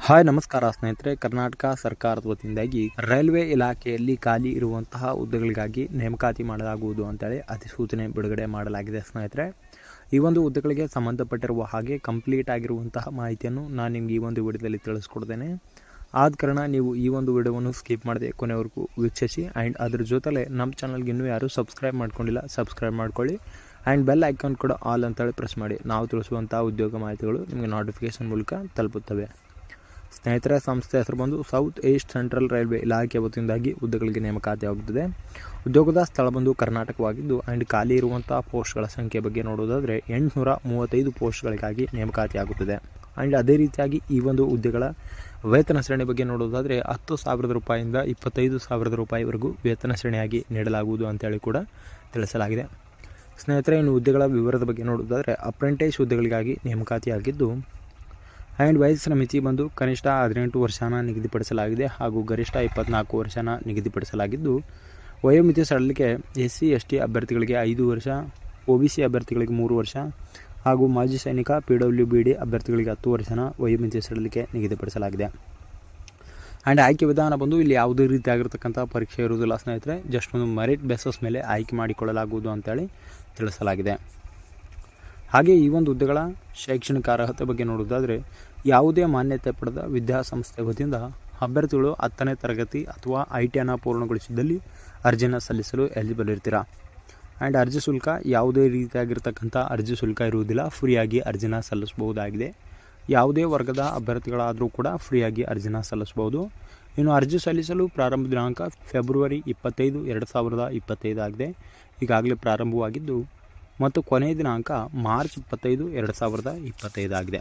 Hi ನಮಸ್ಕಾರ ಸ್ನೇಹಿತರೆ. ಕರ್ನಾಟಕ ಸರ್ಕಾರದ ವತಿಯಿಂದಾಗಿ ರೈಲ್ವೆ ಇಲಾಖೆಯಲ್ಲಿ ಖಾಲಿ ಇರುವಂತಹ ಹುದ್ದೆಗಳಿಗಾಗಿ ನೇಮಕಾತಿ ಮಾಡಲಾಗುವುದು ಅಂತೇಳಿ ಅಧಿಸೂಚನೆ ಬಿಡುಗಡೆ ಮಾಡಲಾಗಿದೆ ಸ್ನೇಹಿತರೆ. ಈ ಒಂದು ಹುದ್ದೆಗಳಿಗೆ ಸಂಬಂಧಪಟ್ಟಿರುವ ಹಾಗೆ ಕಂಪ್ಲೀಟ್ ಆಗಿರುವಂತಹ ಮಾಹಿತಿಯನ್ನು ನಾನು ನಿಮಗೆ ಈ ಒಂದು ವಿಡಿಯೋದಲ್ಲಿ ತಿಳಿಸ್ಕೊಡ್ತೇನೆ. ಆದ ಕಾರಣ ನೀವು ಈ ಒಂದು ವಿಡಿಯೋವನ್ನು ಸ್ಕಿಪ್ ಮಾಡದೆ ಕೊನೆವರೆಗೂ ವೀಕ್ಷಿಸಿ. ಆ್ಯಂಡ್ ಅದ್ರ ಜೊತೆಲೆ ನಮ್ಮ ಚಾನಲ್ಗೆ ಇನ್ನೂ ಯಾರು ಸಬ್ಸ್ಕ್ರೈಬ್ ಮಾಡ್ಕೊಂಡಿಲ್ಲ ಸಬ್ಸ್ಕ್ರೈಬ್ ಮಾಡ್ಕೊಳ್ಳಿ. ಆ್ಯಂಡ್ ಬೆಲ್ ಐಕಾನ್ ಕೂಡ ಆಲ್ ಅಂತೇಳಿ ಪ್ರೆಸ್ ಮಾಡಿ. ನಾವು ತಿಳಿಸುವಂಥ ಉದ್ಯೋಗ ಮಾಹಿತಿಗಳು ನಿಮಗೆ ನೋಟಿಫಿಕೇಶನ್ ಮೂಲಕ ತಲುಪುತ್ತವೆ. ಸ್ನೇಹಿತರೆ, ಸಂಸ್ಥೆ ಹೆಸರು ಬಂದು ಸೌತ್ ಈಸ್ಟ್ ಸೆಂಟ್ರಲ್ ರೈಲ್ವೆ ಇಲಾಖೆ ವತಿಯಿಂದಾಗಿ ಹುದ್ದೆಗಳಿಗೆ ನೇಮಕಾತಿಯಾಗುತ್ತದೆ. ಉದ್ಯೋಗದ ಸ್ಥಳ ಬಂದು ಕರ್ನಾಟಕವಾಗಿದ್ದು ಆ್ಯಂಡ್ ಖಾಲಿ ಇರುವಂಥ ಪೋಸ್ಟ್ಗಳ ಸಂಖ್ಯೆ ಬಗ್ಗೆ ನೋಡೋದಾದರೆ 835 ಪೋಸ್ಟ್ಗಳಿಗಾಗಿ ನೇಮಕಾತಿಯಾಗುತ್ತದೆ. ಆ್ಯಂಡ್ ಅದೇ ರೀತಿಯಾಗಿ ಈ ಒಂದು ಹುದ್ದೆಗಳ ವೇತನ ಶ್ರೇಣಿ ಬಗ್ಗೆ ನೋಡೋದಾದರೆ 10,000 ರೂಪಾಯಿಂದ 25,000 ರೂಪಾಯಿವರೆಗೂ ವೇತನ ಶ್ರೇಣಿಯಾಗಿ ನೀಡಲಾಗುವುದು ಅಂತೇಳಿ ಕೂಡ ತಿಳಿಸಲಾಗಿದೆ. ಸ್ನೇಹಿತರೆ, ಇನ್ನು ಹುದ್ದೆಗಳ ವಿವರದ ಬಗ್ಗೆ ನೋಡೋದಾದರೆ ಅಪ್ರೆಂಟಿಸ್ ಹುದ್ದೆಗಳಿಗಾಗಿ ನೇಮಕಾತಿಯಾಗಿದ್ದು ಆ್ಯಂಡ್ ವಯಸ್ಸಿನ ಮಿತಿ ಬಂದು ಕನಿಷ್ಠ 18 ವರ್ಷನ ನಿಗದಿಪಡಿಸಲಾಗಿದೆ ಹಾಗೂ ಗರಿಷ್ಠ 24 ವರ್ಷನ ನಿಗದಿಪಡಿಸಲಾಗಿದ್ದು, ವಯೋಮಿತಿ ಸಡಲಿಕೆ SC ST ಅಭ್ಯರ್ಥಿಗಳಿಗೆ 5 ವರ್ಷ, OBC ಅಭ್ಯರ್ಥಿಗಳಿಗೆ 3 ವರ್ಷ ಹಾಗೂ ಮಾಜಿ ಸೈನಿಕ PWBD ಅಭ್ಯರ್ಥಿಗಳಿಗೆ 10 ವರ್ಷನ ವಯೋಮಿತಿ ಸಡಲಿಕೆ ನಿಗದಿಪಡಿಸಲಾಗಿದೆ. ಆ್ಯಂಡ್ ಆಯ್ಕೆ ವಿಧಾನ ಬಂದು ಇಲ್ಲಿ ಯಾವುದೇ ರೀತಿಯಾಗಿರ್ತಕ್ಕಂಥ ಪರೀಕ್ಷೆ ಇರುವುದಿಲ್ಲ ಸ್ನೇಹಿತರೆ. ಜಸ್ಟ್ ಒಂದು ಮೆರಿಟ್ ಬೇಸಸ್ ಮೇಲೆ ಆಯ್ಕೆ ಮಾಡಿಕೊಳ್ಳಲಾಗುವುದು ಅಂತೇಳಿ ತಿಳಿಸಲಾಗಿದೆ. ಹಾಗೆ ಈ ಒಂದು ಹುದ್ದೆಗಳ ಶೈಕ್ಷಣಿಕ ಅರ್ಹತೆ ಬಗ್ಗೆ ನೋಡೋದಾದರೆ ಯಾವುದೇ ಮಾನ್ಯತೆ ಪಡೆದ ವಿದ್ಯಾಸಂಸ್ಥೆ ವತಿಯಿಂದ ಅಭ್ಯರ್ಥಿಗಳು 10ನೇ ತರಗತಿ ಅಥವಾ ITನ ಪೂರ್ಣಗೊಳಿಸಿದ್ದಲ್ಲಿ ಅರ್ಜಿನ ಸಲ್ಲಿಸಲು ಎಲಿಜಿಬಲ್ ಇರ್ತೀರಾ. ಆ್ಯಂಡ್ ಅರ್ಜಿ ಶುಲ್ಕ ಯಾವುದೇ ರೀತಿಯಾಗಿರ್ತಕ್ಕಂಥ ಅರ್ಜಿ ಶುಲ್ಕ ಇರುವುದಿಲ್ಲ. ಫ್ರೀಯಾಗಿ ಅರ್ಜಿನ ಸಲ್ಲಿಸಬಹುದಾಗಿದೆ. ಯಾವುದೇ ವರ್ಗದ ಅಭ್ಯರ್ಥಿಗಳಾದರೂ ಕೂಡ ಫ್ರೀಯಾಗಿ ಅರ್ಜಿನ ಸಲ್ಲಿಸಬಹುದು. ಇನ್ನು ಅರ್ಜಿ ಸಲ್ಲಿಸಲು ಪ್ರಾರಂಭ ದಿನಾಂಕ ಫೆಬ್ರವರಿ 25, 2025 ಆಗಿದೆ. ಈಗಾಗಲೇ ಪ್ರಾರಂಭವಾಗಿದ್ದು ಮತ್ತು ಕೊನೆಯ ದಿನಾಂಕ ಮಾರ್ಚ್ 25, 2025 ಆಗಿದೆ.